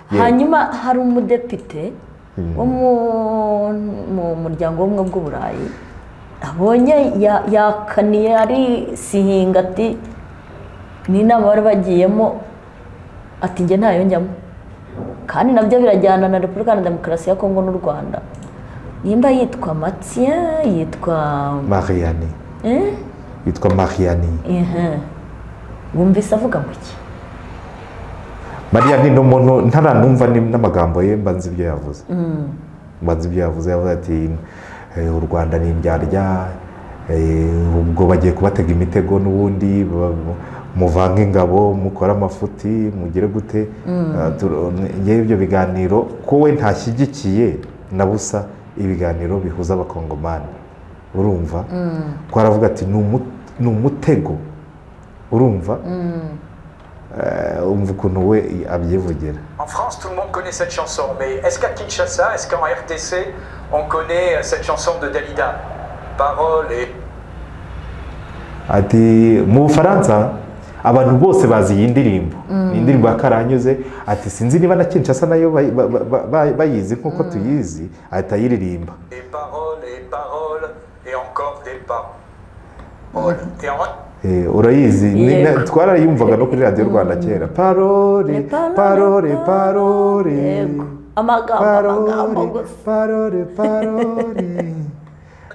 hanyuma hari umudepite wo mu muryango w'ubumwe bw'uburayi abonye yakaniye ari sihinga ati n'inama bari bagiyemo ati njye ntayo njyamo kandi nabyo birajyana na Repubulika ya Demokarasi ya Kongo n'u Rwanda nimba yitwa Mathieu yitwa Mariani yitwa Mariani wumvise avuga ngo iki Mariani n'umuntu ntaranumva n'amagambo ye mbanze ibyo yavuze yavuze ati u Rwanda ni indyarya ubwo bagiye kubatega imitego n'ubundi muvanga ingabo mukora amafuti mugire gute ngewe ibyo biganiro ko we ntashyigikiye na busa ibiganiro bihuza abakongomani urumva ko aravuga ati ni umutego urumva umva ukuntu we abyivugira. En France, tout le monde connaît cette chanson, mais est-ce qu'à Kinshasa, est-ce qu'en RDC, on connaît cette chanson de Dalida? Parole et... Ati mu Bufaransa abantu bose bazi iyi ndirimbo ni indirimbo ya Karanyuze ati sinzi niba na Kinshasa nayo bayizi nkuko tuyizi atayiririmba et paroles et encore des paroles et urayizi twarayumvaga no kuri radio Rwanda kera parole amagambo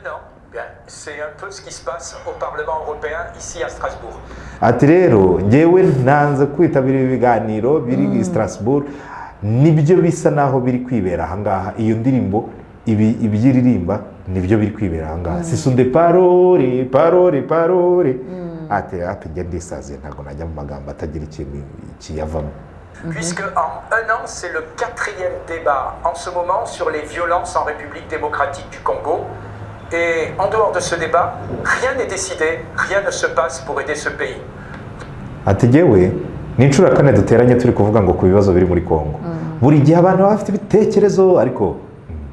non, bien, c'est un peu ce qui se passe au Parlement européen ici à Strasbourg. Ati rero ngewe ntanze kwitabira ibiganiro biri i Strasbourg nibyo bisa naho biri kwibera ahangaha iyo ndirimbo ibyiririmba nibyo biri kwibera ahangaha ce sont des paroles ati njye ndisaziye ntabwo najya mu magambo atagira ikintu kiyavamo. Puisque en un an, c'est le 4e débat en ce moment sur les violences en République démocratique du Congo. Et en dehors de ce débat, rien n'est décidé, rien ne se passe pour aider ce pays. Ati jewe ni inshuro ya 4 duteranye turi kuvuga ngo ku bibazo biri muri Kongo. Buri gihe abantu bafite ibitekerezo ariko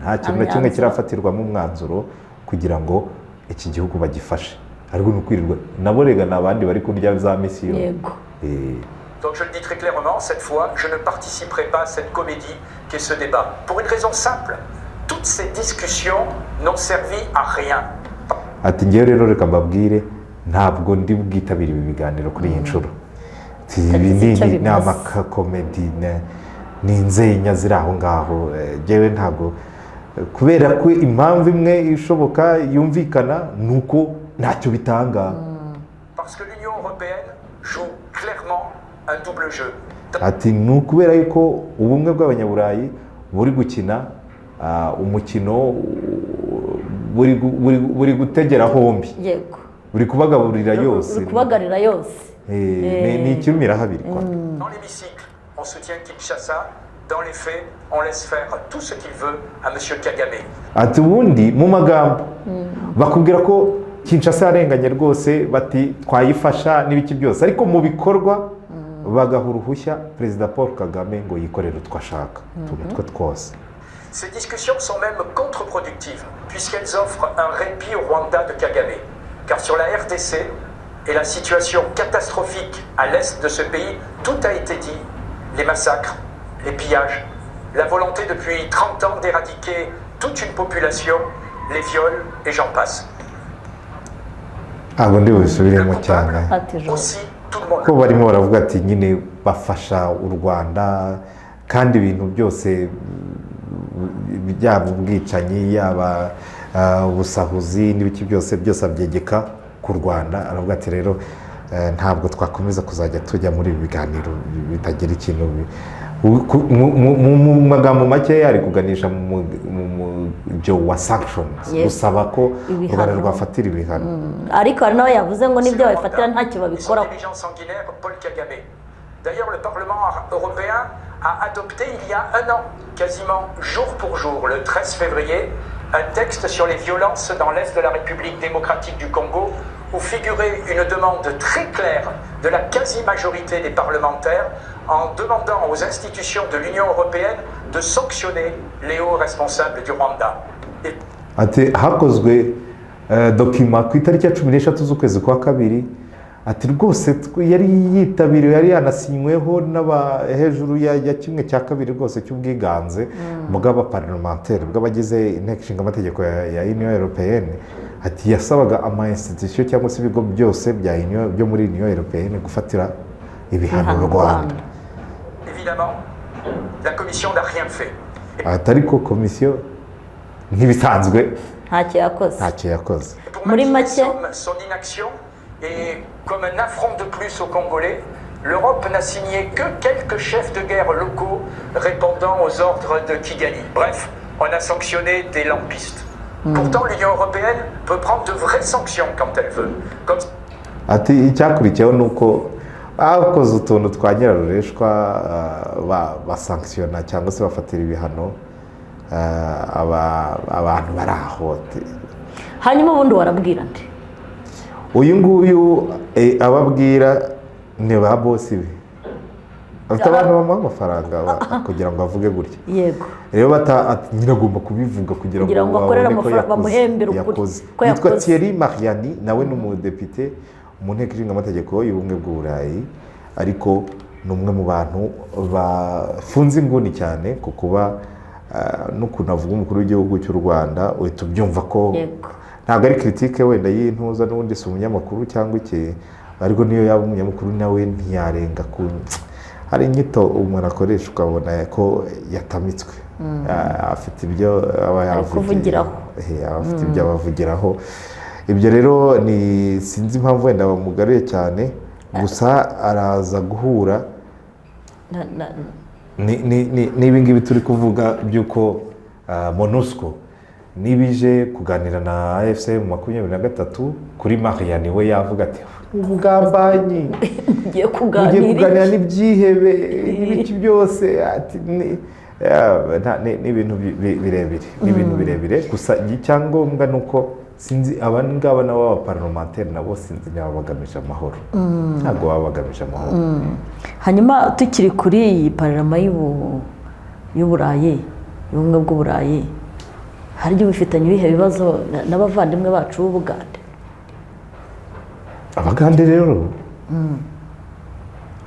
nta kintu na kimwe kirafatirwamo umwanzuro kugira ngo iki gihugu bagifashe. Ariko nukwirirwa naborega nabandi bari kurya za misiyo. Yego. Donc je le dis très clairement, cette fois, je ne participerai pas à cette comédie qui est ce débat. Pour une raison simple, toutes ces discussions n'ont servi à rien. Ati ngewe rero reka mbabwire ntabwo ndi bwitabira ibi biganiro kuri iyi nshuro. Ni amakakomedi ni inzenya ziri aho ngaho ngewe ntabwo kubera ko impamvu imwe ishoboka yumvikana nuko ntacyo bitanga. Parce que l'Union européenne joue clairement un double jeu. Ati nukubera yuko ubumwe bw'abanyaburayi buri gukina umukino buri gutegera hombi. Yego. Buri kubagaburira yose. Buri kubagarira yose. Ni ikimira habiri kwa. Dans l'hémicycle, on soutient Kinshasa. Dans les faits, on laisse faire tout ce qu'il veut à monsieur Kagame. Ati ubundi mu magambo bakubwira ko Kinshasa yarenganye rwose bati twayifasha n'ibiki byose ariko mu bikorwa bagaha uruhushya Perezida Paul Kagame ngo yikorere utwo ashaka twe twose. Ces discussions sont même contre-productives puisqu'elles offrent un répit au Rwanda de Kagame. Car sur la RDC et la situation catastrophique à l'est de ce pays, tout a été dit. Les massacres, les pillages, la volonté depuis 30 ans d'éradiquer toute une population, les viols et j'en passe. Ndi busubiremo cyane ko barimo baravuga ati nyine bafasha u Rwanda kandi ibintu byose byaba ubwicanyi yaba ubusahuzi n'ibiki byose abyegeka ku Rwanda. Aravuga ati rero ntabwo twakomeza kuzajya tujya muri ibi biganiro bitagira ikintu mu magambo make ari kuganisha mu byo wa sanctions gusaba ko u Rwanda rwafatira ibihano. Ariko hari nawe yavuze ngo n'ibyo babifatira ntacyo babikora. D'ailleurs, le Parlement européen a adopté il y a un an, quasiment jour pour jour, le 13 février, un texte sur les violences dans l'Est de la République démocratique du Congo, où figurait une demande très claire de la quasi-majorité des parlementaires en demandant aux institutions de l'Union européenne de sanctionner les hauts responsables du Rwanda. Ati hakozwe document ku itariki ya 13 z'ukwezi kwa kabiri ati rwose yari yitabiriwe yari yanasinyweho hejuru ya kimwe cya kabiri rwose cy'ubwiganze bw'abaparlementaire bw'abagize inteko ishinga amategeko ya Union Européenne. Ati yasabaga ama institution cyangwa se ibigo byose byo muri Union Européenne gufatira ibihano u Rwanda. Évidemment, la commission n'a rien fait. Atari ko komisiyo nk'ibisanzwe ntacyo yakoze. Pour maintenir son inaction et comme un affront de plus aux Congolais, l'Europe n'a signé que quelques chefs de guerre locaux répondant aux ordres de Kigali. Bref, on a sanctionné des lampistes. Pourtant, l'Union européenne peut prendre de vraies sanctions quand elle veut. Comme... Ati icyakurikiyeho ni uko abakoze utuntu twa nyirarureshwa basankisiyona cyangwa se bafatira ibihano abantu bari aho. Hanyuma ubundi warabwira nde? Uyu nguyu ababwira ni ba bosi be, afite abantu bamuha amafaranga kugira ngo avuge gutya. Yego. Rero nyine agomba kubivuga kugira ngo akorere amafaranga bamuhembere ukuri ko yitwa Thierry Mariani, nawe ni umudepite mu nteko ishinga amategeko y'ubumwe bw'Uburayi, ariko ni umwe mu bantu bafunze inguni cyane ku kuba n'ukuntu avuga umukuru w'igihugu cy'u Rwanda. Uhita ubyumva ko ntabwo ari critique wenda y'intuza, n'ubundi si umunyamakuru cyangwa iki, ariko niyo yaba umunyamakuru nawe ntiyarenga ku hari inyito umuntu akoresha ukabona ko yatamitswe. Afite ibyo aba yavugiraho, afite ibyo abavugiraho. Ibyo rero ni sinzi impamvu wenda bamugaruye cyane, gusa araza guhura n'ibi ngibi turi kuvuga by'uko MONUSCO nibije kuganira na AFC mu 23 kuri Mariani we yavuga ati ubugambanyi ugiye kuganira n'ibyihebe n'ibiki byose. Ati ni ibintu birebire, gusa icyangombwa nuko sinzi abangaba n'abaparlementaire nabo sinzi niba bagamije amahoro. Ntabwo baba bagamije amahoro. Hanyuma tukiri kuri iyi parlement y'Uburayi, y'ubumwe bw'Uburayi, hari ibyo bifitanye ibihe bibazo n'abavandimwe bacu b'Ubugande? Abagande rero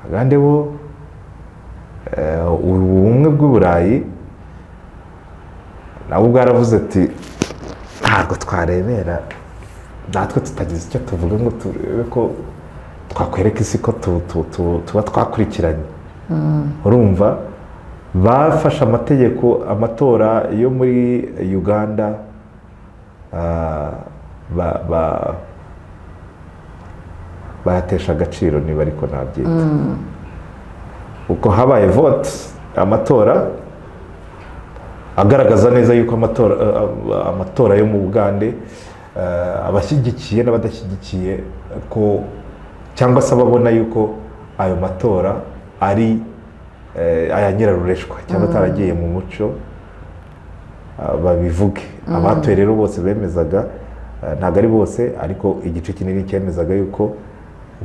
abagande bo ubumwe bw'Uburayi nabo bwaravuze ati ntabwo twarebera natwe tutagize icyo tuvuga ngo turebe ko twakwereka isi ko tuba twakurikiranye. Urumva bafashe amatora yo muri Uganda bayatesha agaciro, niba ariko nabyita. Uko habaye vote amatora agaragaza neza yuko amatora yo mu Bugande abashyigikiye n'abadashyigikiye ko cyangwa se ababona yuko ayo matora ari aya nyirarureshwa cyangwa ataragiye mu muco babivuge. Abatoye rero bose bemezaga, ntabwo ari bose ariko igice kinini cyemezaga yuko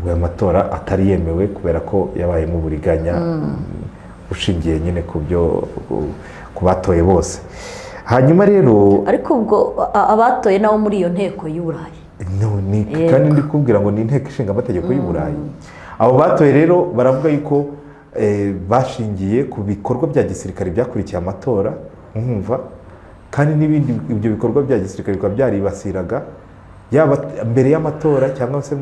ayo matora atari yemewe kubera ko yabayemo uburiganya ushingiye nyine ku batoye bose. Hanyuma rero ariko ubwo abatoye nabo muri iyo nteko y'Uburayi kandi ndi kubwira ngo ni inteko ishinga amategeko y'Uburayi. Abo batoye rero baravuga yuko bashingiye ku bikorwa bya gisirikare byakurikiye amatora, nkumva, kandi n'ibindi ibyo bikorwa bya gisirikare bikaba byaribasiraga yaba mbere y'amatora cyangwa se